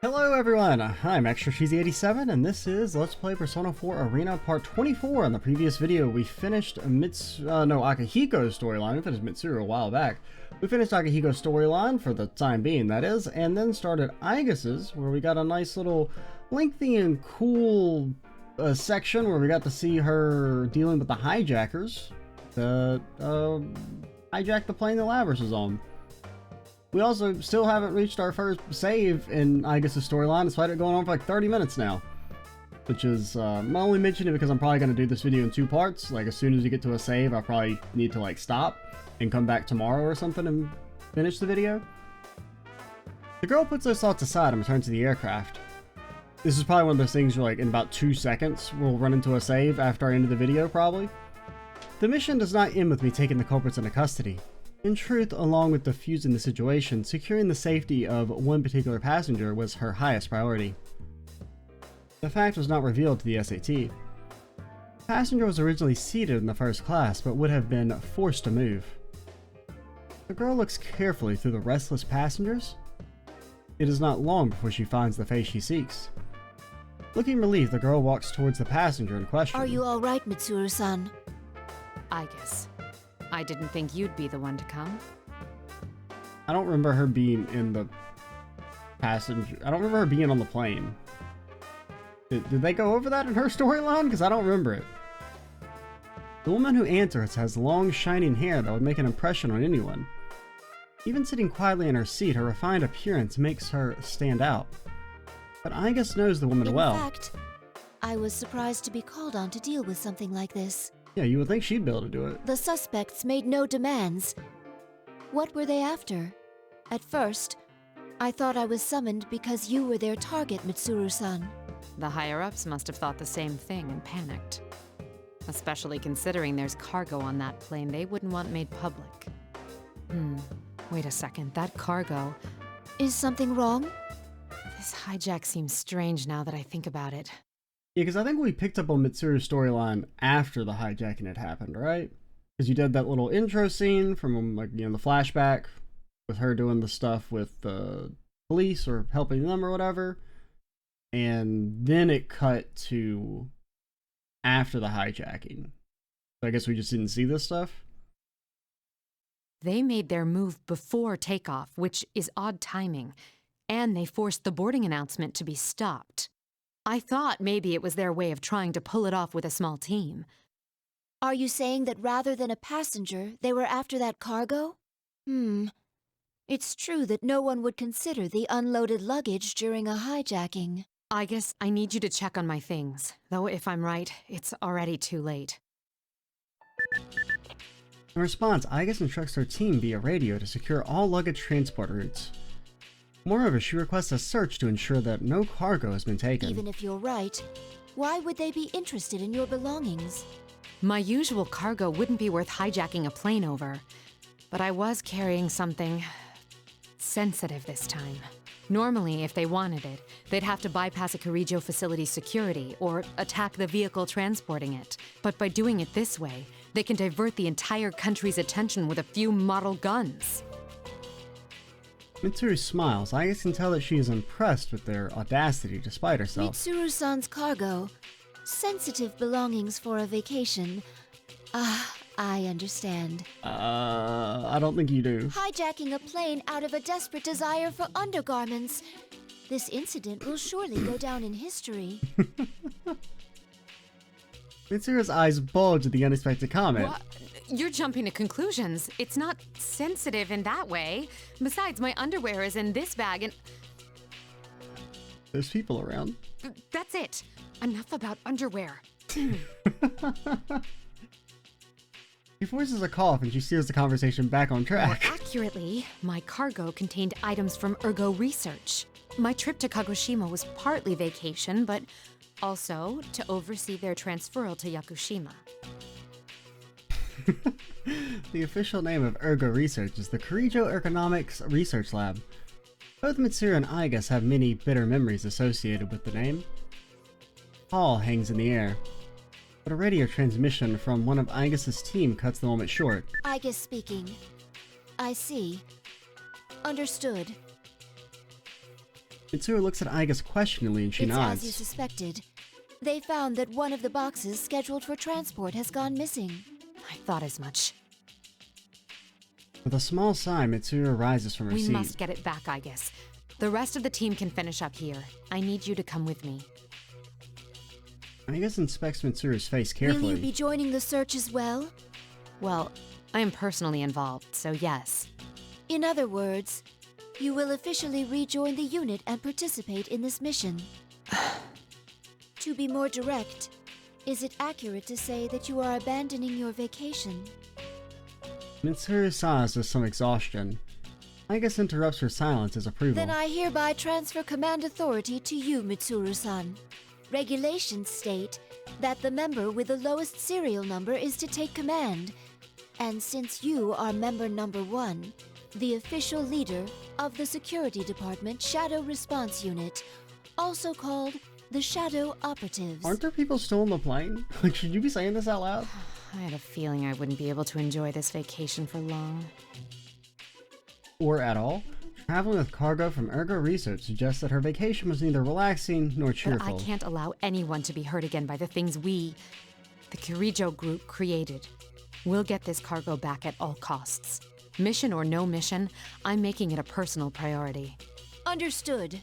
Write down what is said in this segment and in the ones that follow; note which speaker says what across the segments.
Speaker 1: Hello everyone, I'm Extra Cheesy 87 and this is Let's Play Persona 4 Arena Part 24. In the previous video we finished Akihiko's storyline. We finished Mitsuru a while back. We finished Akihiko's storyline for the time being, that is, and then started Aigis's, where we got a nice little lengthy and cool section where we got to see her dealing with the hijackers that hijacked the plane that Labrys was on. We also still haven't reached our first save in Aigis' storyline, despite it going on for like 30 minutes now. Which is, I'm only mentioning it because I'm probably going to do this video in two parts. Like, as soon as you get to a save, I probably need to, like, stop and come back tomorrow or something and finish the video. The girl puts those thoughts aside and returns to the aircraft. This is probably one of those things where, like, in about 2 seconds, we'll run into a save after I end the video, probably. The mission does not end with me taking the culprits into custody. In truth, along with defusing the situation, securing the safety of one particular passenger was her highest priority. The fact was not revealed to the SAT. The passenger was originally seated in the first class, but would have been forced to move. The girl looks carefully through the restless passengers. It is not long before she finds the face she seeks. Looking relieved, the girl walks towards the passenger in question.
Speaker 2: Are you alright, Mitsuru-san?
Speaker 3: Aigis. I didn't think you'd be the one to come.
Speaker 1: I don't remember her being in the passenger. I don't remember her being on the plane. Did they go over that in her storyline? Because I don't remember it. The woman who answers has long, shining hair that would make an impression on anyone. Even sitting quietly in her seat, her refined appearance makes her stand out. But Aigis knows the woman well.
Speaker 2: In fact, I was surprised to be called on to deal with something like this.
Speaker 1: Yeah, you would think she'd be able to do it.
Speaker 2: The suspects made no demands. What were they after? At first, I thought I was summoned because you were their target, Mitsuru-san.
Speaker 3: The higher-ups must have thought the same thing and panicked. Especially considering there's cargo on that plane they wouldn't want made public. Wait a second, that cargo...
Speaker 2: Is something wrong?
Speaker 3: This hijack seems strange now that I think about it.
Speaker 1: Yeah, because I think we picked up on Mitsuru's storyline after the hijacking had happened, right? Because you did that little intro scene from, like, you know, the flashback with her doing the stuff with the police or helping them or whatever. And then it cut to after the hijacking. So I guess we just didn't see this stuff.
Speaker 3: They made their move before takeoff, which is odd timing. And they forced the boarding announcement to be stopped. I thought maybe it was their way of trying to pull it off with a small team.
Speaker 2: Are you saying that rather than a passenger, they were after that cargo? It's true that no one would consider the unloaded luggage during a hijacking.
Speaker 3: Aigis, I need you to check on my things. Though if I'm right, it's already too late.
Speaker 1: In response, Aigis instructs her team via radio to secure all luggage transport routes. Moreover, she requests a search to ensure that no cargo has been taken.
Speaker 2: Even if you're right, why would they be interested in your belongings?
Speaker 3: My usual cargo wouldn't be worth hijacking a plane over, but I was carrying something sensitive this time. Normally, if they wanted it, they'd have to bypass a Kirijo facility's security or attack the vehicle transporting it. But by doing it this way, they can divert the entire country's attention with a few model guns.
Speaker 1: Mitsuru smiles. Aigis can tell that she is impressed with their audacity despite herself.
Speaker 2: Mitsuru-san's cargo. Sensitive belongings for a vacation. I understand.
Speaker 1: I don't think you do.
Speaker 2: Hijacking a plane out of a desperate desire for undergarments. This incident will surely go down in history.
Speaker 1: Mitsuru's eyes bulge at the unexpected comment.
Speaker 3: What? You're jumping to conclusions. It's not sensitive in that way. Besides, my underwear is in this bag and...
Speaker 1: There's people around.
Speaker 3: That's it. Enough about underwear.
Speaker 1: She forces a cough and she steers the conversation back on track.
Speaker 3: More accurately, my cargo contained items from Ergo Research. My trip to Kagoshima was partly vacation, but also to oversee their transferal to Yakushima.
Speaker 1: The official name of Ergo Research is the Kirijo Ergonomics Research Lab. Both Mitsuru and Aigis have many bitter memories associated with the name. Awe hangs in the air, but a radio transmission from one of Aigis' team cuts the moment short.
Speaker 2: Aigis speaking. I see. Understood.
Speaker 1: Mitsuru looks at Aigis questioningly and she
Speaker 2: It's
Speaker 1: nods.
Speaker 2: as you suspected. They found that one of the boxes scheduled for transport has gone missing.
Speaker 3: I thought as much.
Speaker 1: With a small sigh, Mitsuru rises from her
Speaker 3: We
Speaker 1: seat.
Speaker 3: must get it back, Aigis. The rest of the team can finish up here. I need you to come with me.
Speaker 1: Aigis inspects Mitsuru's face carefully.
Speaker 2: Will you be joining the search as well?
Speaker 3: Well, I am personally involved, so yes.
Speaker 2: In other words, you will officially rejoin the unit and participate in this mission. To be more direct, is it accurate to say that you are abandoning your vacation?
Speaker 1: Mitsuru sighs with some exhaustion. Aigis interrupts her silence as approval.
Speaker 2: Then I hereby transfer command authority to you, Mitsuru-san. Regulations state that the member with the lowest serial number is to take command. And since you are member number 1, the official leader of the Security Department Shadow Response Unit, also called the Shadow Operatives.
Speaker 1: Aren't there people still on the plane? Like, should you be saying this out loud?
Speaker 3: I had a feeling I wouldn't be able to enjoy this vacation for long.
Speaker 1: Or at all? Traveling with cargo from Ergo Research suggests that her vacation was neither relaxing nor
Speaker 3: But
Speaker 1: cheerful.
Speaker 3: I can't allow anyone to be hurt again by the things we, the Kirijo group, created. We'll get this cargo back at all costs. Mission or no mission, I'm making it a personal priority.
Speaker 2: Understood.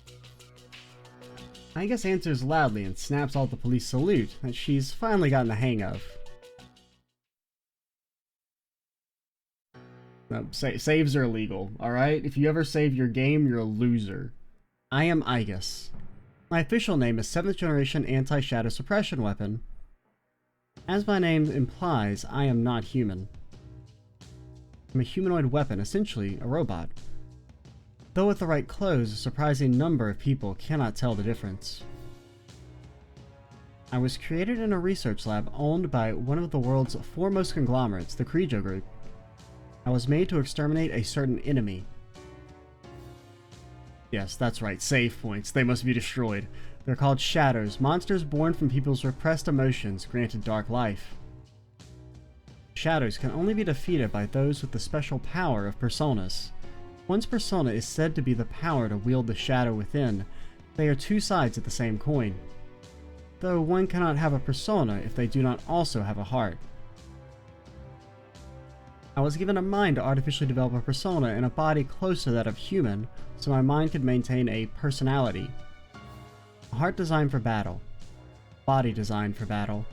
Speaker 1: Aigis answers loudly and snaps out the police salute that she's finally gotten the hang of. No, saves are illegal, alright? If you ever save your game, you're a loser. I am Aigis. My official name is 7th Generation Anti-Shadow Suppression Weapon. As my name implies, I am not human. I'm a humanoid weapon, essentially a robot. Though with the right clothes, a surprising number of people cannot tell the difference. I was created in a research lab owned by one of the world's foremost conglomerates, the Kirijo Group. I was made to exterminate a certain enemy. Yes, that's right, save points. They must be destroyed. They're called shadows, monsters born from people's repressed emotions, granted dark life. Shadows can only be defeated by those with the special power of personas. One's persona is said to be the power to wield the shadow within. They are two sides of the same coin. Though one cannot have a persona if they do not also have a heart. I was given a mind to artificially develop a persona and a body close to that of human, so my mind could maintain a personality. A heart designed for battle. Body designed for battle.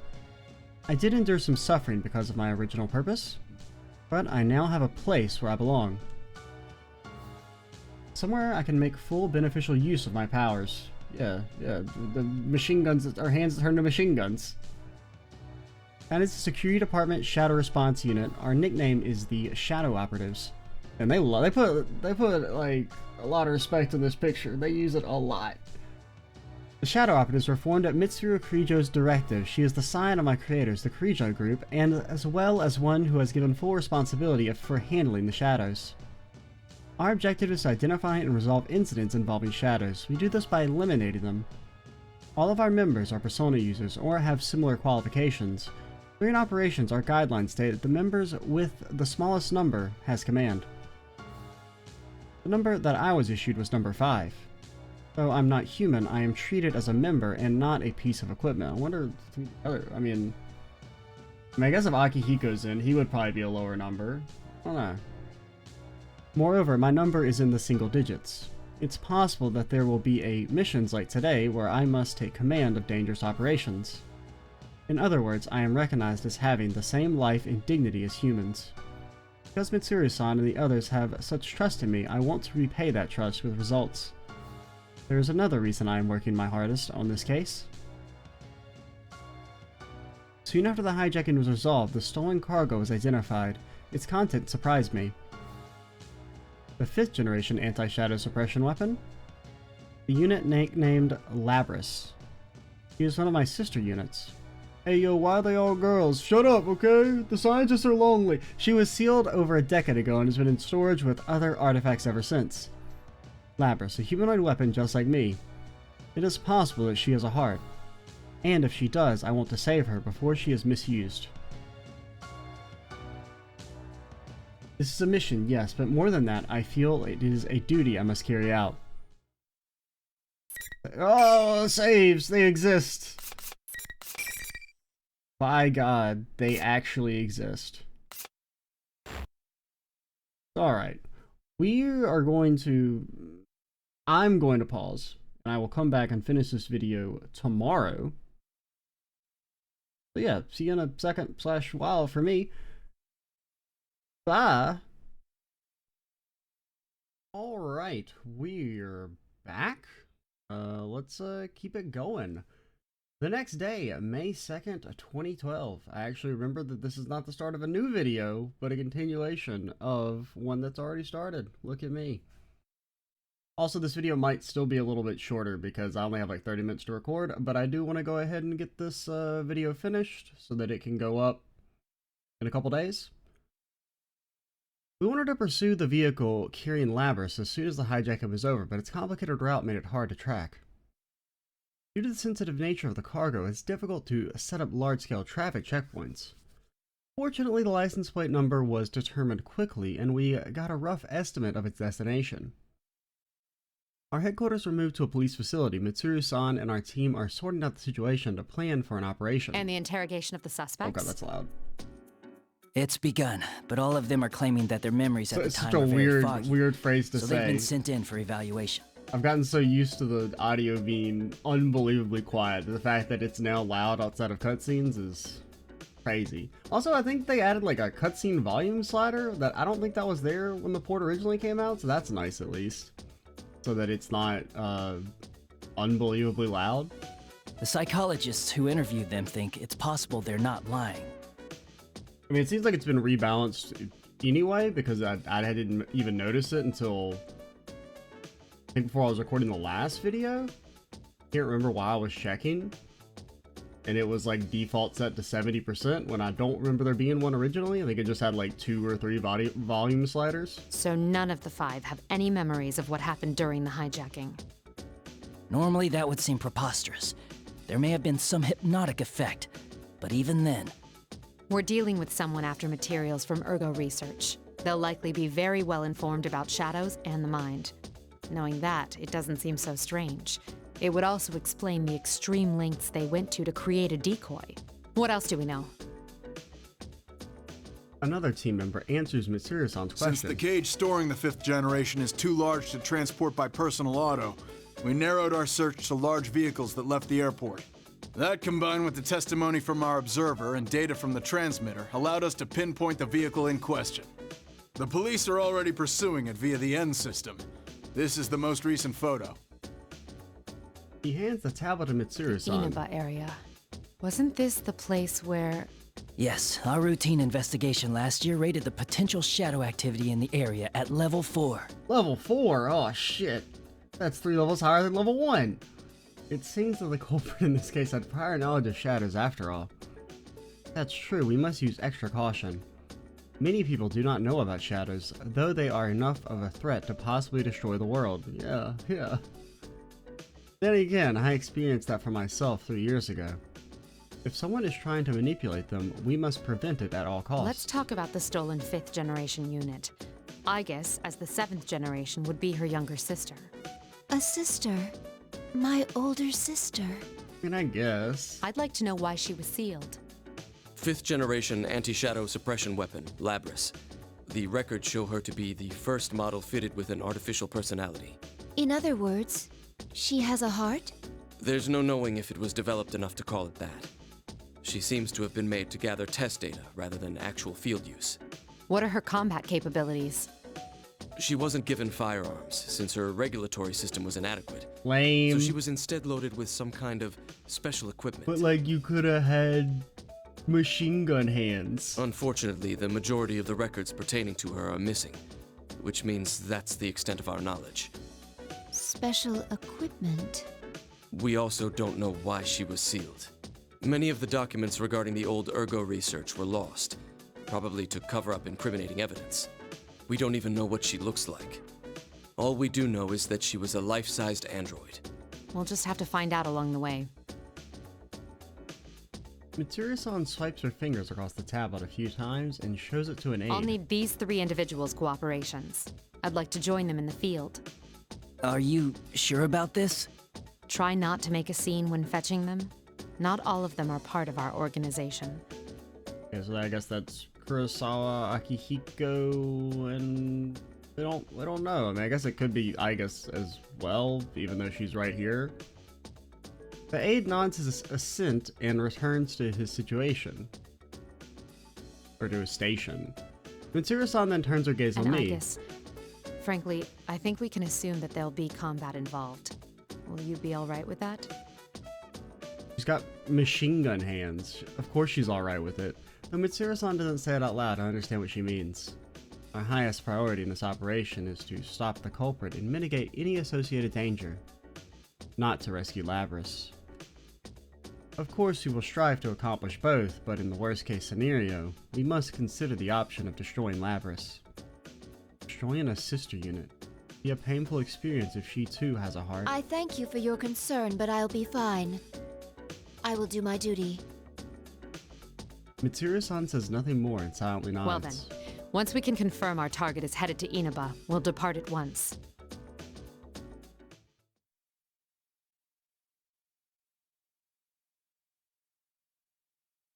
Speaker 1: I did endure some suffering because of my original purpose, but I now have a place where I belong. Somewhere I can make full beneficial use of my powers. Yeah, the machine guns, our hands turn to machine guns. That is the Security Department Shadow Response Unit. Our nickname is the Shadow Operatives. And they put like a lot of respect in this picture. They use it a lot. The Shadow Operatives were formed at Mitsuru Kirijo's directive. She is the scion of my creators, the Kirijo Group, and as well as one who has given full responsibility for handling the shadows. Our objective is to identify and resolve incidents involving shadows. We do this by eliminating them. All of our members are persona users or have similar qualifications. During operations, our guidelines state that the members with the smallest number has command. The number that I was issued was number 5. Though I'm not human, I am treated as a member and not a piece of equipment. I wonder, I mean, I guess if Akihiko's in, he would probably be a lower number. I don't know. Moreover, my number is in the single digits. It's possible that there will be missions like today where I must take command of dangerous operations. In other words, I am recognized as having the same life and dignity as humans. Because Mitsuru-san and the others have such trust in me, I want to repay that trust with results. There is another reason I am working my hardest on this case. Soon after the hijacking was resolved, the stolen cargo was identified. Its content surprised me. The 5th generation anti-shadow suppression weapon? The unit named Labris. He is one of my sister units. Hey yo, why are they all girls? Shut up, okay? The scientists are lonely. She was sealed over a decade ago and has been in storage with other artifacts ever since. Labris, a humanoid weapon just like me. It is possible that she has a heart. And if she does, I want to save her before she is misused. This is a mission, yes, but more than that, I feel it is a duty I must carry out. Oh, saves! They exist! By God, they actually exist. Alright. I'm going to pause, and I will come back and finish this video tomorrow. So yeah, see you in a second / while for me. Bye! Alright, we're back. Let's keep it going. The next day, May 2nd, 2012. I actually remember that this is not the start of a new video, but a continuation of one that's already started. Look at me. Also, this video might still be a little bit shorter because I only have like 30 minutes to record, but I do want to go ahead and get this video finished so that it can go up in a couple days. We wanted to pursue the vehicle carrying Labris as soon as the hijacking was over, but its complicated route made it hard to track. Due to the sensitive nature of the cargo, it's difficult to set up large-scale traffic checkpoints. Fortunately, the license plate number was determined quickly, and we got a rough estimate of its destination. Our headquarters were moved to a police facility. Mitsuru-san and our team are sorting out the situation to plan for an operation.
Speaker 3: And the interrogation of the suspects?
Speaker 1: Oh god, that's loud.
Speaker 4: It's begun, but all of them are claiming that their memories at the time are
Speaker 1: It's
Speaker 4: very
Speaker 1: such a
Speaker 4: foggy,
Speaker 1: weird phrase to
Speaker 4: so
Speaker 1: say.
Speaker 4: they've been sent in for evaluation.
Speaker 1: I've gotten so used to the audio being unbelievably quiet. The fact that it's now loud outside of cutscenes is crazy. Also, I think they added like a cutscene volume slider that I don't think that was there when the port originally came out, so that's nice at least. So that it's not unbelievably loud.
Speaker 4: The psychologists who interviewed them think it's possible they're not lying.
Speaker 1: I mean, it seems like it's been rebalanced anyway, because I didn't even notice it until I think before I was recording the last video. Can't remember why I was checking, and it was like default set to 70% when I don't remember there being one originally. I think it just had like 2 or 3 volume sliders.
Speaker 3: So none of the 5 have any memories of what happened during the hijacking.
Speaker 4: Normally that would seem preposterous. There may have been some hypnotic effect, but even then...
Speaker 3: We're dealing with someone after materials from Ergo research. They'll likely be very well informed about shadows and the mind. Knowing that, it doesn't seem so strange. It would also explain the extreme lengths they went to create a decoy. What else do we know?
Speaker 1: Another team member answers Mitsuru-san's question.
Speaker 5: Since the cage storing the 5th generation is too large to transport by personal auto, we narrowed our search to large vehicles that left the airport. That, combined with the testimony from our observer and data from the transmitter, allowed us to pinpoint the vehicle in question. The police are already pursuing it via the N system. This is the most recent photo.
Speaker 1: He hands the tablet to Mitsuru-san.
Speaker 3: Inaba area. Wasn't this the place where...
Speaker 4: Yes, our routine investigation last year rated the potential shadow activity in the area at level 4.
Speaker 1: Level 4? Oh shit. That's 3 levels higher than level 1. It seems that the culprit in this case had prior knowledge of shadows after all. That's true, we must use extra caution. Many people do not know about shadows, though they are enough of a threat to possibly destroy the world. Yeah. Then again, I experienced that for myself 3 years ago. If someone is trying to manipulate them, we must prevent it at all costs.
Speaker 3: Let's talk about the stolen 5th generation unit. Aigis, as the 7th generation, would be her younger sister.
Speaker 2: A sister. My older sister.
Speaker 1: I mean, I guess.
Speaker 3: I'd like to know why she was sealed.
Speaker 6: 5th generation anti-shadow suppression weapon, Labris. The records show her to be the first model fitted with an artificial personality.
Speaker 2: In other words, she has a heart?
Speaker 6: There's no knowing if it was developed enough to call it that. She seems to have been made to gather test data rather than actual field use.
Speaker 3: What are her combat capabilities?
Speaker 6: She wasn't given firearms, since her regulatory system was inadequate.
Speaker 1: Lame.
Speaker 6: So she was instead loaded with some kind of special equipment.
Speaker 1: But like, you could have had machine gun hands.
Speaker 6: Unfortunately, the majority of the records pertaining to her are missing, which means that's the extent of our knowledge.
Speaker 2: Special equipment.
Speaker 6: We also don't know why she was sealed. Many of the documents regarding the old Ergo research were lost, probably to cover up incriminating evidence. We don't even know what she looks like. All we do know is that she was a life-sized android.
Speaker 3: We'll just have to find out along the way.
Speaker 1: Mitsuru-san swipes her fingers across the tablet a few times and shows it to an aide.
Speaker 3: I'll need these 3 individuals' cooperations. I'd like to join them in the field.
Speaker 4: Are you sure about this?
Speaker 3: Try not to make a scene when fetching them. Not all of them are part of our organization.
Speaker 1: Okay, so I guess that's Kurosawa, Akihiko, and we don't know. I mean, I guess it could be Aigis as well, even though she's right here. The aide nods his assent and returns to his situation. Or to his station. Mitsuru-san then turns her gaze on me.
Speaker 3: Aigis, frankly, I think we can assume that there'll be combat involved. Will you be alright with that?
Speaker 1: She's got machine gun hands. Of course she's alright with it. Though Mitsuru-san doesn't say it out loud, I understand what she means. Our highest priority in this operation is to stop the culprit and mitigate any associated danger. Not to rescue Labris. Of course, we will strive to accomplish both, but in the worst case scenario, we must consider the option of destroying Labris. Destroying a sister unit. Be a painful experience if she too has a heart.
Speaker 2: I thank you for your concern, but I'll be fine. I will do my duty.
Speaker 1: Mitsuru-san says nothing more and silently nods.
Speaker 3: Well then, once we can confirm our target is headed to Inaba, we'll depart at once.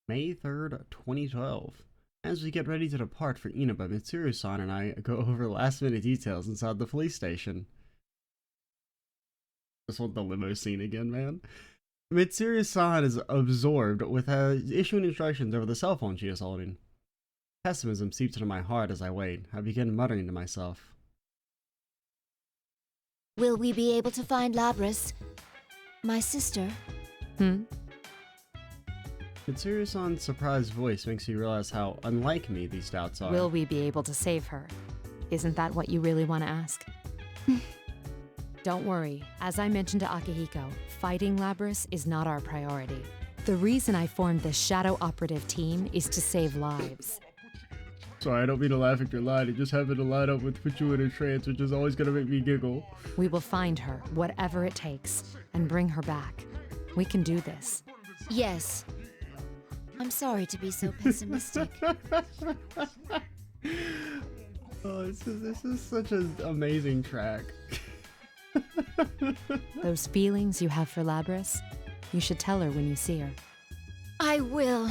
Speaker 1: May 3rd, 2012. As we get ready to depart for Inaba, Mitsuru-san and I go over last-minute details inside the police station. Just want the limo scene again, man. Mitsuru-san is absorbed with issuing instructions over the cell phone she is holding. Pessimism seeps into my heart as I wait. I begin muttering to myself.
Speaker 2: Will we be able to find Labris? My sister?
Speaker 1: Mitsuru-san's surprised voice makes me realize how unlike me these doubts are.
Speaker 3: Will we be able to save her? Isn't that what you really want to ask? Don't worry, as I mentioned to Akihiko, fighting Labris is not our priority. The reason I formed this shadow operative team is to save lives.
Speaker 1: Sorry, I don't mean to laugh at your line. It just happened to line up with put you in a trance, which is always gonna make me giggle.
Speaker 3: We will find her, whatever it takes, and bring her back. We can do this.
Speaker 2: Yes. I'm sorry to be so pessimistic.
Speaker 1: Oh, this is such an amazing track.
Speaker 3: Those feelings you have for Labris, you should tell her when you see her.
Speaker 2: I will.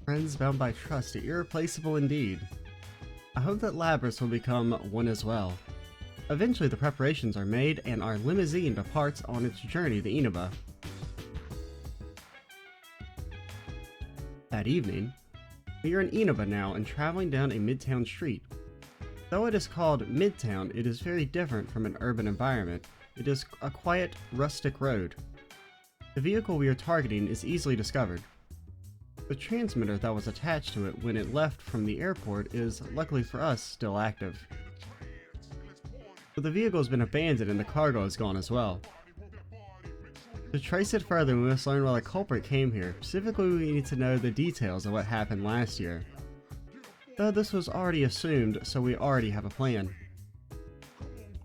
Speaker 1: Friends bound by trust are irreplaceable indeed. I hope that Labris will become one as well. Eventually the preparations are made and our limousine departs on its journey to Inaba. That evening, we are in Inaba now and traveling down a midtown street. Though it is called Midtown, it is very different from an urban environment. It is a quiet, rustic road. The vehicle we are targeting is easily discovered. The transmitter that was attached to it when it left from the airport is, luckily for us, still active. But the vehicle has been abandoned and the cargo is gone as well. To trace it further, we must learn why the culprit came here. Specifically, we need to know the details of what happened last year. Though this was already assumed, so we already have a plan.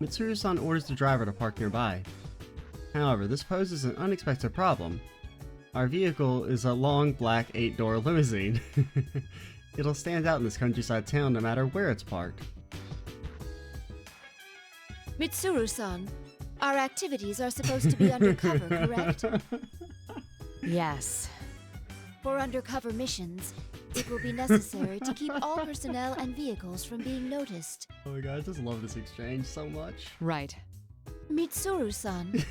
Speaker 1: Mitsuru-san orders the driver to park nearby. However, this poses an unexpected problem. Our vehicle is a long black 8-door limousine. It'll stand out in this countryside town no matter where it's parked.
Speaker 2: Mitsuru-san, our activities are supposed to be undercover, correct?
Speaker 3: Yes.
Speaker 2: For undercover missions, it will be necessary to keep all personnel and vehicles from being noticed.
Speaker 1: Oh my god, I just love this exchange so much.
Speaker 3: Right.
Speaker 2: Mitsuru-san,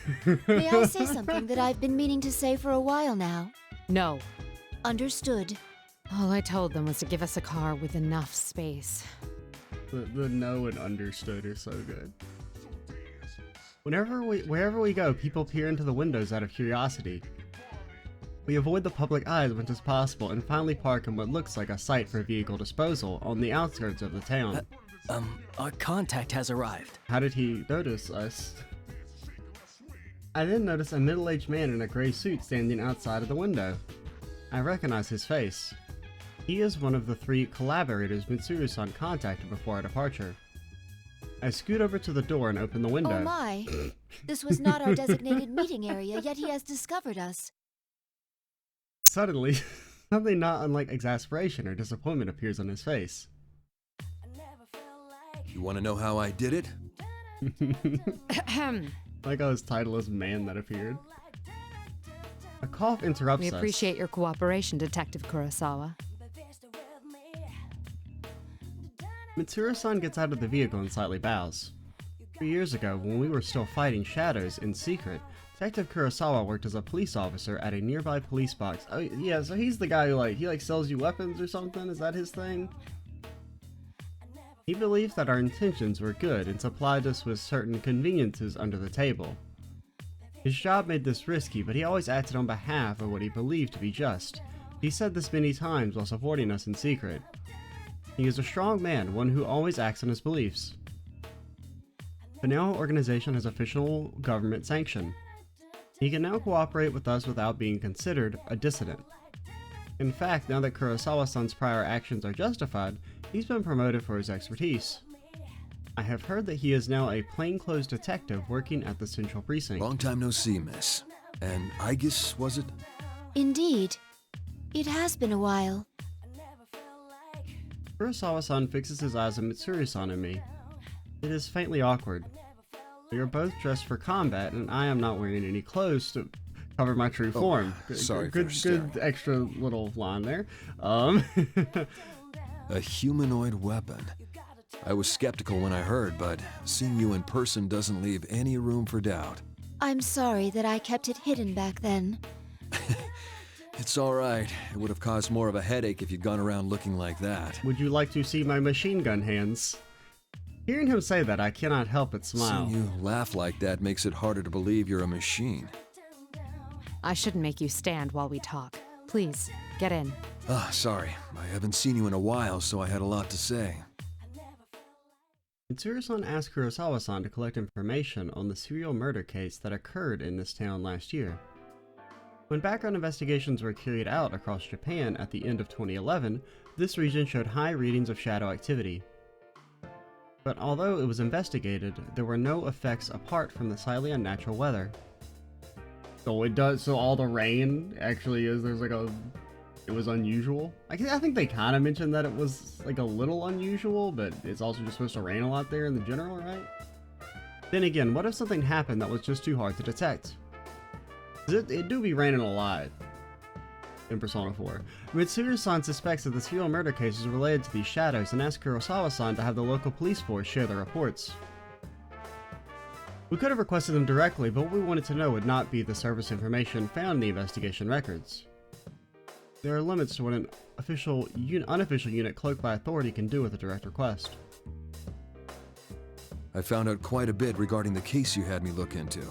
Speaker 2: may I say something that I've been meaning to say for a while now?
Speaker 3: No.
Speaker 2: Understood.
Speaker 3: All I told them was to give us a car with enough space.
Speaker 1: The know and understood are so good. Wherever we go, people peer into the windows out of curiosity. We avoid the public eye as much as possible and finally park in what looks like a site for vehicle disposal on the outskirts of the town.
Speaker 4: Our contact has arrived.
Speaker 1: How did he notice us? I then notice a middle-aged man in a gray suit standing outside of the window. I recognize his face. He is one of the 3 collaborators Mitsuru-san contacted before our departure. I scoot over to the door and open the window.
Speaker 2: Oh my! This was not our designated meeting area, yet he has discovered us.
Speaker 1: Suddenly, something not unlike exasperation or disappointment appears on his face.
Speaker 7: You want to know how I did it?
Speaker 1: Like how his title is Man That Appeared. A cough interrupts
Speaker 3: We
Speaker 1: us.
Speaker 3: appreciate your cooperation, Detective Kurosawa.
Speaker 1: Mitsuru-san gets out of the vehicle and slightly bows. 3 years ago, when we were still fighting shadows in secret, Detective Kurosawa worked as a police officer at a nearby police box. Oh yeah, so he's the guy who he sells you weapons or something? Is that his thing? He believed that our intentions were good and supplied us with certain conveniences under the table. His job made this risky, but he always acted on behalf of what he believed to be just. He said this many times while supporting us in secret. He is a strong man, one who always acts on his beliefs. The now organization has official government sanction. He can now cooperate with us without being considered a dissident. In fact, now that Kurosawa-san's prior actions are justified, he's been promoted for his expertise. I have heard that he is now a plainclothes detective working at the Central Precinct.
Speaker 7: Long time no see, miss. And Aigis, was it?
Speaker 2: Indeed. It has been a while.
Speaker 1: Kurosawa-san fixes his eyes on Mitsuru-san and me. It is faintly awkward. We are both dressed for combat, and I am not wearing any clothes to cover my true form.
Speaker 7: Sorry
Speaker 1: good,
Speaker 7: for
Speaker 1: good extra little line there.
Speaker 7: A humanoid weapon. I was skeptical when I heard, but seeing you in person doesn't leave any room for doubt.
Speaker 2: I'm sorry that I kept it hidden back then.
Speaker 7: It's alright. It would have caused more of a headache if you'd gone around looking like that.
Speaker 1: Would you like to see my machine gun hands? Hearing him say that, I cannot help but smile.
Speaker 7: Seeing you laugh like that makes it harder to believe you're a machine.
Speaker 3: I shouldn't make you stand while we talk. Please, get in.
Speaker 7: Ah, sorry. I haven't seen you in a while, so I had a lot to say.
Speaker 1: Mitsuru-san asked Kurosawa-san to collect information on the serial murder case that occurred in this town last year. When background investigations were carried out across Japan at the end of 2011, this region showed high readings of shadow activity. But although it was investigated, there were no effects apart from the slightly unnatural weather. So all the rain actually is, it was unusual? I think they kind of mentioned that it was like a little unusual, but it's also just supposed to rain a lot there in the general, right? Then again, what if something happened that was just too hard to detect? It do be raining a lot in Persona 4. Mitsuru-san suspects that the serial murder case is related to these shadows and asks Kurosawa-san to have the local police force share their reports. We could have requested them directly, but what we wanted to know would not be the service information found in the investigation records. There are limits to what an unofficial unit cloaked by authority can do with a direct request.
Speaker 7: I found out quite a bit regarding the case you had me look into.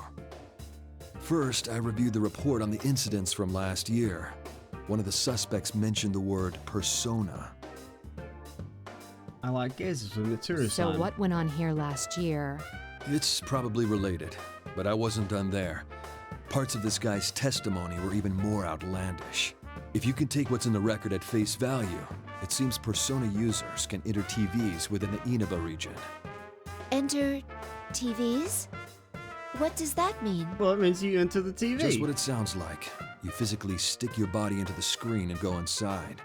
Speaker 7: First, I reviewed the report on the incidents from last year. One of the suspects mentioned the word persona.
Speaker 1: I like gazes with Mitsuru-san.
Speaker 3: So what went on here last year?
Speaker 7: It's probably related, but I wasn't done there. Parts of this guy's testimony were even more outlandish. If you can take what's in the record at face value, it seems persona users can enter TVs within the Inaba region.
Speaker 2: Enter TVs? What does that mean?
Speaker 1: Well, it means you enter the TV.
Speaker 7: Just what it sounds like. You physically stick your body into the screen and go inside.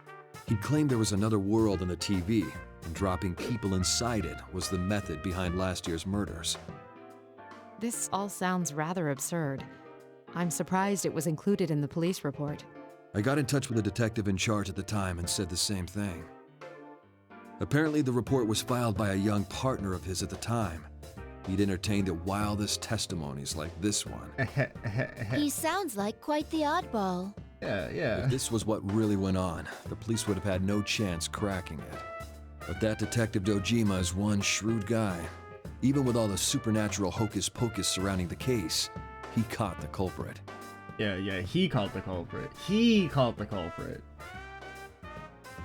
Speaker 7: He claimed there was another world in the TV, and dropping people inside it was the method behind last year's murders.
Speaker 3: This all sounds rather absurd. I'm surprised it was included in the police report.
Speaker 7: I got in touch with the detective in charge at the time and said the same thing. Apparently, the report was filed by a young partner of his at the time. He'd entertained the wildest testimonies like this one.
Speaker 2: He sounds like quite the oddball.
Speaker 1: Yeah.
Speaker 7: If this was what really went on, the police would have had no chance cracking it. But that Detective Dojima is one shrewd guy. Even with all the supernatural hocus-pocus surrounding the case, he caught the culprit.
Speaker 1: Yeah, he caught the culprit.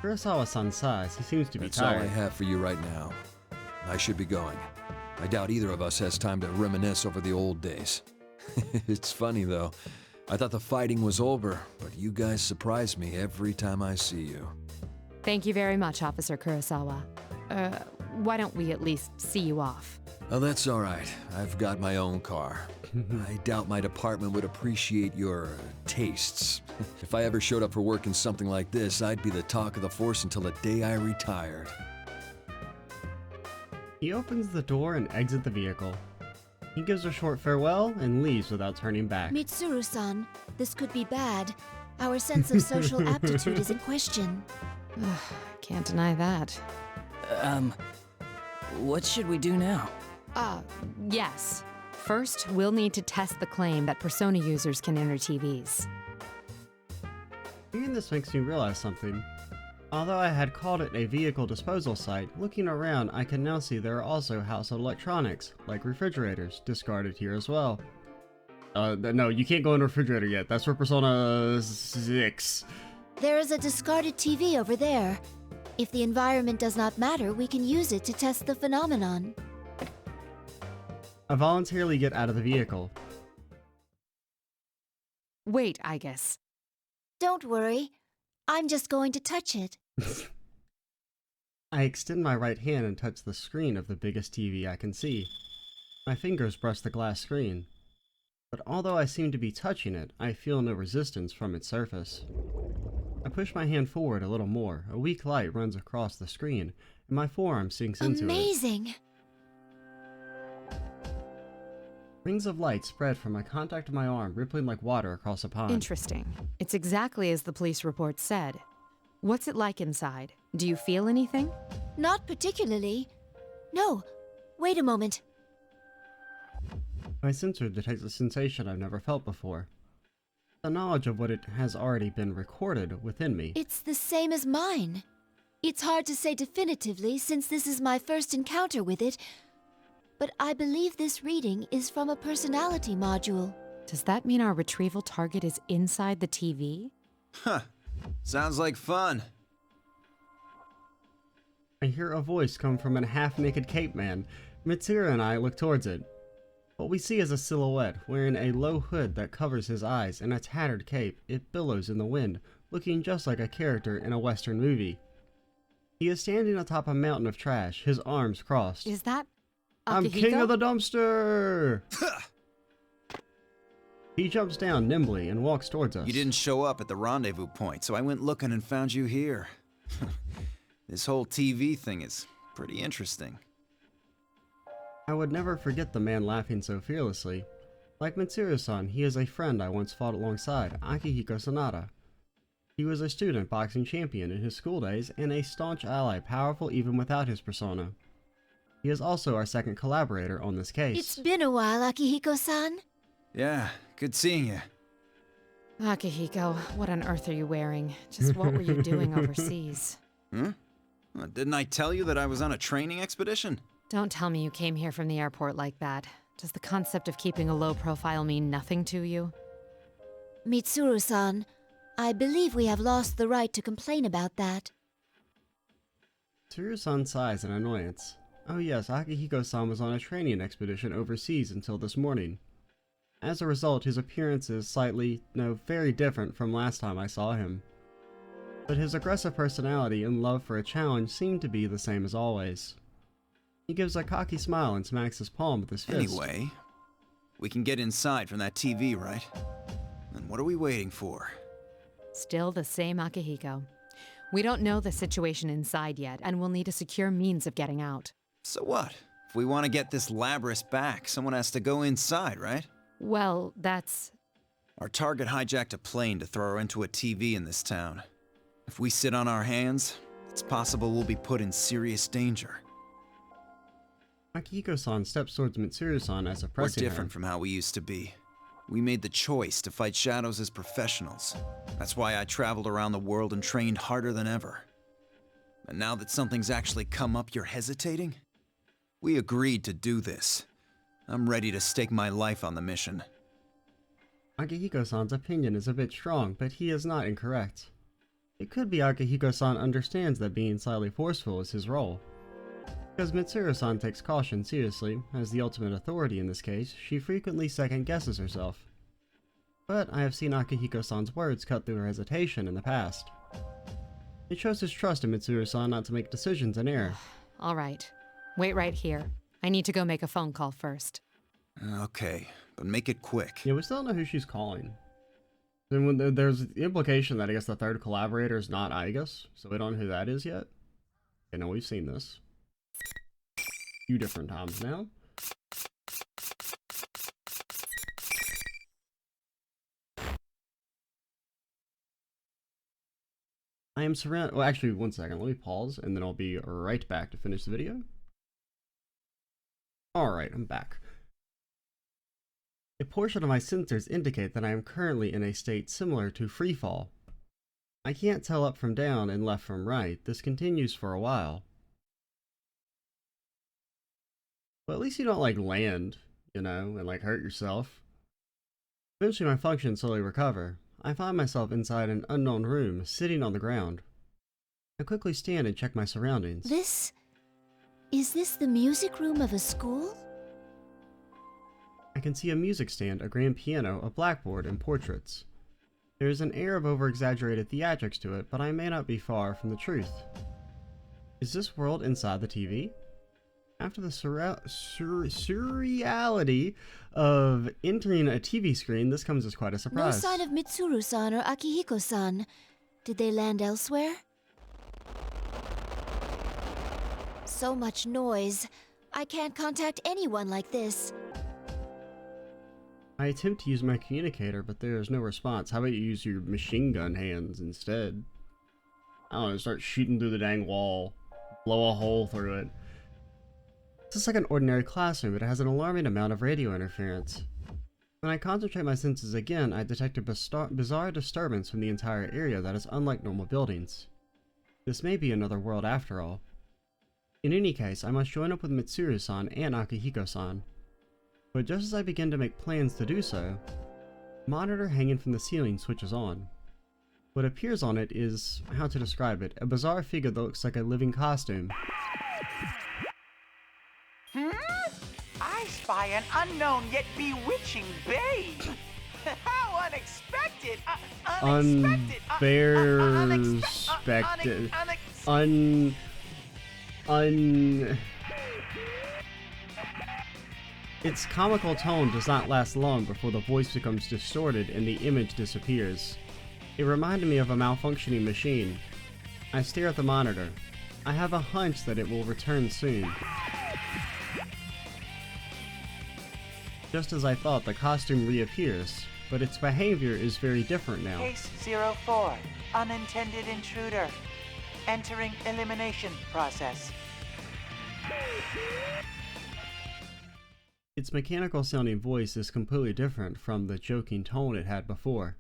Speaker 1: Kurosawa-san sighs. He seems to be
Speaker 7: That's all I
Speaker 1: tired.
Speaker 7: have for you right now. I should be going. I doubt either of us has time to reminisce over the old days. It's funny, though. I thought the fighting was over, but you guys surprise me every time I see you.
Speaker 3: Thank you very much, Officer Kurosawa. Why don't we at least see you off?
Speaker 7: Oh, that's all right. I've got my own car. I doubt my department would appreciate your tastes. If I ever showed up for work in something like this, I'd be the talk of the force until the day I retired.
Speaker 1: He opens the door and exits the vehicle. He gives a short farewell and leaves without turning back.
Speaker 2: Mitsuru-san, this could be bad. Our sense of social aptitude is in question.
Speaker 3: Can't deny that.
Speaker 4: What should we do now?
Speaker 3: Yes. First, we'll need to test the claim that Persona users can enter TVs.
Speaker 1: Reading this makes me realize something. Although I had called it a vehicle disposal site, looking around I can now see there are also household electronics, like refrigerators, discarded here as well. No, you can't go in a refrigerator yet. That's for Persona 6.
Speaker 2: There is a discarded TV over there. If the environment does not matter, we can use it to test the phenomenon.
Speaker 1: I voluntarily get out of the vehicle.
Speaker 3: Wait, Aigis.
Speaker 2: Don't worry. I'm just going to touch it.
Speaker 1: I extend my right hand and touch the screen of the biggest TV I can see. My fingers brush the glass screen. But although I seem to be touching it, I feel no resistance from its surface. I push my hand forward a little more. A weak light runs across the screen, and my forearm sinks into it.
Speaker 2: Amazing!
Speaker 1: Rings of light spread from my contact of my arm, rippling like water across a pond.
Speaker 3: Interesting. It's exactly as the police report said. What's it like inside? Do you feel anything?
Speaker 2: Not particularly. No, wait a moment.
Speaker 1: My sensor detects a sensation I've never felt before. The knowledge of what it has already been recorded within me.
Speaker 2: It's the same as mine. It's hard to say definitively since this is my first encounter with it, but I believe this reading is from a personality module.
Speaker 3: Does that mean our retrieval target is inside the TV?
Speaker 8: Huh. Sounds like fun.
Speaker 1: I hear a voice come from a half-naked cape man. Mitsuru and I look towards it. What we see is a silhouette, wearing a low hood that covers his eyes and a tattered cape. It billows in the wind, looking just like a character in a Western movie. He is standing atop a mountain of trash, his arms crossed.
Speaker 3: Is that
Speaker 1: I'm
Speaker 3: Akihiko?
Speaker 1: king of the dumpster! He jumps down nimbly and walks towards us.
Speaker 8: You didn't show up at the rendezvous point, so I went looking and found you here. This whole TV thing is pretty interesting.
Speaker 1: I would never forget the man laughing so fearlessly. Like Mitsuru-san, he is a friend I once fought alongside, Akihiko Sanada. He was a student boxing champion in his school days and a staunch ally, powerful even without his persona. He is also our second collaborator on this case.
Speaker 2: It's been a while, Akihiko-san.
Speaker 8: Yeah, good seeing you.
Speaker 3: Akihiko, what on earth are you wearing? Just what were you doing overseas?
Speaker 8: Huh? Well, didn't I tell you that I was on a training expedition?
Speaker 3: Don't tell me you came here from the airport like that. Does the concept of keeping a low profile mean nothing to you?
Speaker 2: Mitsuru-san, I believe we have lost the right to complain about that.
Speaker 1: Mitsuru-san sighs in annoyance. Oh yes, Akihiko-san was on a training expedition overseas until this morning. As a result, his appearance is slightly, no, very different from last time I saw him. But his aggressive personality and love for a challenge seem to be the same as always. He gives a cocky smile and smacks his palm with his fist.
Speaker 8: Anyway, we can get inside from that TV, right? And what are we waiting for?
Speaker 3: Still the same Akihiko. We don't know the situation inside yet, and we'll need a secure means of getting out.
Speaker 8: So what? If we want to get this Labrys back, someone has to go inside, right?
Speaker 3: Well, that's...
Speaker 8: Our target hijacked a plane to throw her into a TV in this town. If we sit on our hands, it's possible we'll be put in serious danger.
Speaker 1: Akihiko-san steps towards Mitsuru-san as a
Speaker 8: We're
Speaker 1: pressing
Speaker 8: different from how we used to be. We made the choice to fight shadows as professionals. That's why I traveled around the world and trained harder than ever. And now that something's actually come up, you're hesitating? We agreed to do this. I'm ready to stake my life on the mission.
Speaker 1: Akihiko-san's opinion is a bit strong, but he is not incorrect. It could be Akihiko-san understands that being slightly forceful is his role. Because Mitsuru-san takes caution seriously, as the ultimate authority in this case, she frequently second-guesses herself. But I have seen Akihiko-san's words cut through her hesitation in the past. It shows his trust in Mitsuru-san not to make decisions in error.
Speaker 3: All right. Wait right here. I need to go make a phone call first.
Speaker 8: Okay, but make it quick.
Speaker 1: Yeah, we still don't know who she's calling. Then when there's the implication that I guess the third collaborator is not Aigis, so we don't know who that is yet. I know we've seen this a few different times now. I am surrounded. Well, actually, one second. Let me pause, and then I'll be right back to finish the video. Alright, I'm back. A portion of my sensors indicate that I am currently in a state similar to freefall. I can't tell up from down and left from right. This continues for a while. But at least you don't, like, land, you know, and, like, hurt yourself. Eventually my functions slowly recover. I find myself inside an unknown room, sitting on the ground. I quickly stand and check my surroundings.
Speaker 2: Is this the music room of a school?
Speaker 1: I can see a music stand, a grand piano, a blackboard, and portraits. There is an air of over-exaggerated theatrics to it, but I may not be far from the truth. Is this world inside the TV? After the surreality of entering a TV screen, this comes as quite a surprise.
Speaker 2: No sign of Mitsuru-san or Akihiko-san. Did they land elsewhere? So much noise. I can't contact anyone like this.
Speaker 1: I attempt to use my communicator, but there is no response. How about you use your machine gun hands instead? I don't know, start shooting through the dang wall. Blow a hole through it. It's just like an ordinary classroom, but it has an alarming amount of radio interference. When I concentrate my senses again, I detect a bizarre disturbance from the entire area that is unlike normal buildings. This may be another world after all. In any case, I must join up with Mitsuru-san and Akihiko-san. But just as I begin to make plans to do so, the monitor hanging from the ceiling switches on. What appears on it is, how to describe it, a bizarre figure that looks like a living costume.
Speaker 9: I spy an unknown yet bewitching babe. How unexpected!
Speaker 1: Its comical tone does not last long before the voice becomes distorted and the image disappears. It reminded me of a malfunctioning machine. I stare at the monitor. I have a hunch that it will return soon. Just as I thought, the costume reappears, but its behavior is very different now.
Speaker 9: Case 04, unintended intruder. Entering elimination process.
Speaker 1: Its mechanical sounding voice is completely different from the joking tone it had before.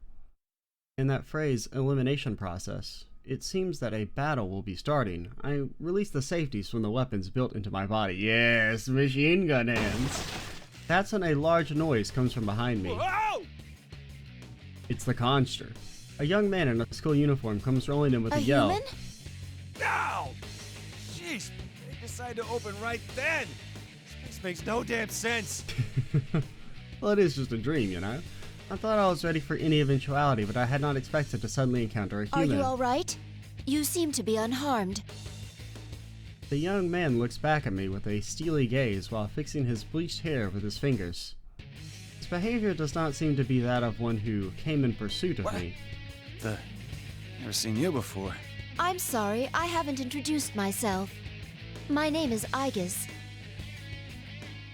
Speaker 1: In that phrase, elimination process, it seems that a battle will be starting. I release the safeties from the weapons built into my body. Yes, machine gun hands. That's when a large noise comes from behind me. It's the Conster. A young man in a school uniform comes rolling in with a yell.
Speaker 2: Human?
Speaker 10: Ow! Jeez, they decided to open right then. This makes no damn sense.
Speaker 1: Well, it is just a dream, you know? I thought I was ready for any eventuality, but I had not expected to suddenly encounter a human.
Speaker 2: Are you alright? You seem to be unharmed.
Speaker 1: The young man looks back at me with a steely gaze while fixing his bleached hair with his fingers. His behavior does not seem to be that of one who came in pursuit of me.
Speaker 10: Never seen you before.
Speaker 2: I'm sorry, I haven't introduced myself. My name is Aigis.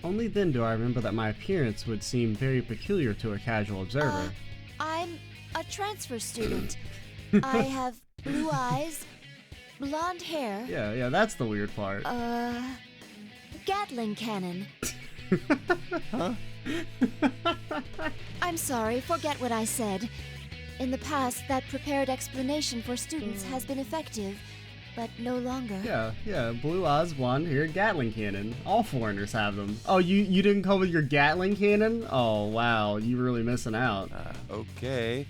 Speaker 1: Only then do I remember that my appearance would seem very peculiar to a casual observer.
Speaker 2: I'm a transfer student. I have blue eyes, blonde hair.
Speaker 1: Yeah, that's the weird part.
Speaker 2: Gatling cannon.
Speaker 1: Huh?
Speaker 2: I'm sorry, forget what I said. In the past, that prepared explanation for students has been effective, but no longer.
Speaker 1: Yeah, blue eyes, blonde hair, Gatling cannon. All foreigners have them. Oh, you didn't come with your Gatling cannon? Oh, wow, you're really missing out.
Speaker 10: Okay.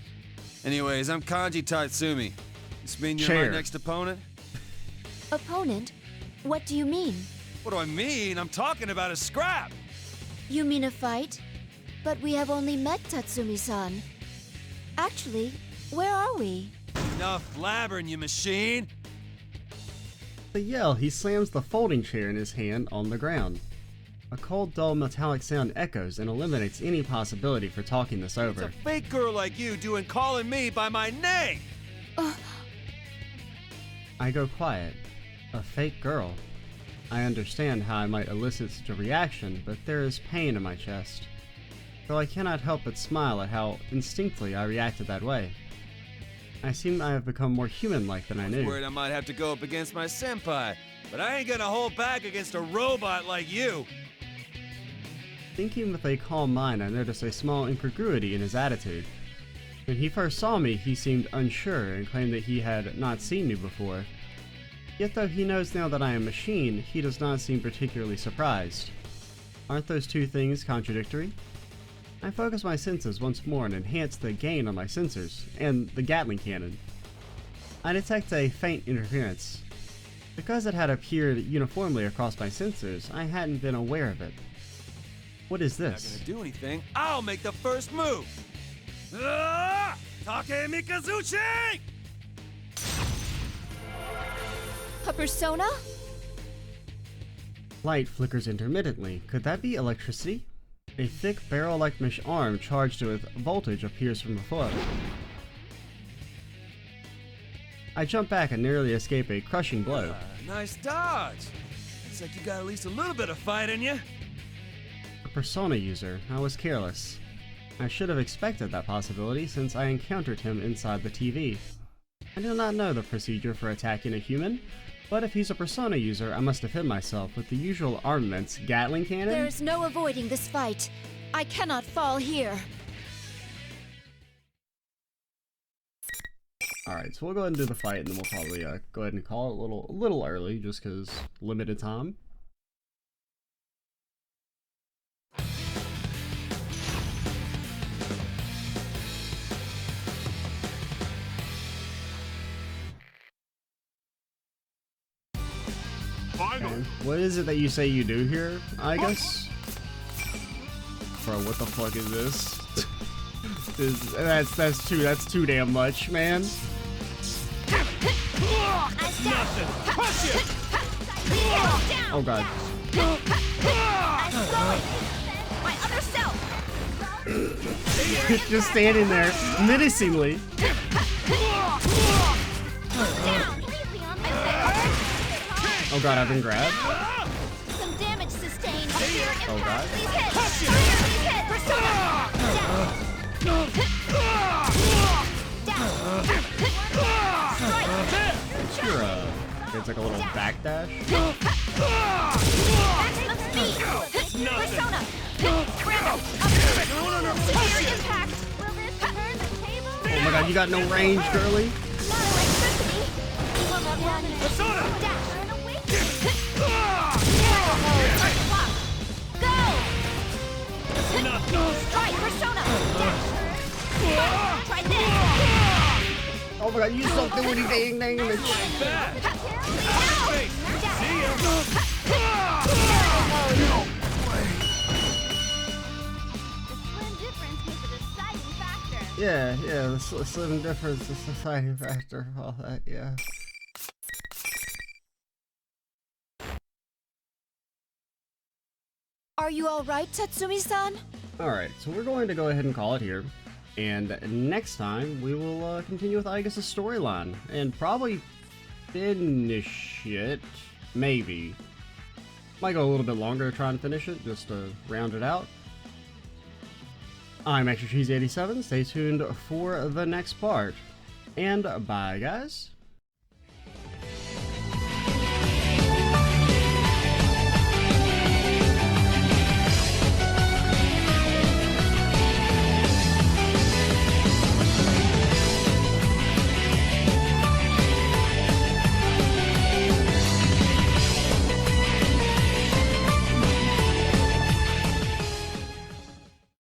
Speaker 10: Anyways, I'm Kanji Tatsumi. This mean you're
Speaker 1: Chair.
Speaker 10: my next opponent?
Speaker 2: Opponent? What do you mean?
Speaker 10: What do I mean? I'm talking about a scrap!
Speaker 2: You mean a fight? But we have only met Tatsumi-san. Actually, where are we?
Speaker 10: Enough blabbering, you machine!
Speaker 1: The yell, he slams the folding chair in his hand on the ground. A cold, dull, metallic sound echoes and eliminates any possibility for talking this over.
Speaker 10: It's a fake girl like you doing calling me by my name!
Speaker 1: I go quiet. A fake girl. I understand how I might elicit such a reaction, but there is pain in my chest. Though I cannot help but smile at how instinctively I reacted that way. I seem I have become more human-like than I knew.
Speaker 10: Worried I might have to go up against my senpai, but I ain't gonna hold back against a robot like you.
Speaker 1: Thinking with a calm mind, I noticed a small incongruity in his attitude. When he first saw me, he seemed unsure and claimed that he had not seen me before. Yet though he knows now that I am a machine, he does not seem particularly surprised. Aren't those two things contradictory? I focus my senses once more and enhance the gain on my sensors, and the Gatling cannon. I detect a faint interference. Because it had appeared uniformly across my sensors, I hadn't been aware of it. What is
Speaker 10: Not
Speaker 1: this?
Speaker 10: gonna do anything. I'll make the first move. Ah! Take Mikazuchi!
Speaker 2: A persona?
Speaker 1: Light flickers intermittently. Could that be electricity? A thick barrel-like mesh arm charged with voltage appears from above. I jump back and nearly escape a crushing blow.
Speaker 10: Nice dodge. Looks like you got at least a little bit of fight in you.
Speaker 1: A persona user. I was careless. I should have expected that possibility since I encountered him inside the TV. I do not know the procedure for attacking a human, but if he's a persona user, I must defend myself with the usual armaments. Gatling cannon?
Speaker 2: There is no avoiding this fight. I cannot fall here.
Speaker 1: Alright, so we'll go ahead and do the fight, and then we'll probably go ahead and call it a little early, just because limited time. Okay. What is it that you say you do here, Aigis? Bro, what the fuck is this? That's too damn much, man. Oh god. Just standing there, menacingly. Oh god, I've been grabbed.
Speaker 2: Some damage sustained.
Speaker 1: Oh god.
Speaker 2: Please hit. Please hit. Persona.
Speaker 1: It's like a little backdash.
Speaker 2: Maximum speed. Persona. Severe impact. Will this turn the table?
Speaker 1: Oh my god, you got no range, girly.
Speaker 2: Not electricity.
Speaker 10: Persona!
Speaker 2: Dash. Go! Strike, Persona! Try this!
Speaker 1: Oh my god, you don't do anything, damage.
Speaker 10: See ya!
Speaker 1: Yeah, the slim difference is the deciding factor of all that, yeah.
Speaker 2: Are you alright, Tatsumi-san?
Speaker 1: Alright, so we're going to go ahead and call it here. And next time, we will continue with Aigis' storyline. And probably finish it. Maybe. Might go a little bit longer to try and finish it, just to round it out. I'm Extra Cheesy 87. Stay tuned for the next part. And bye, guys.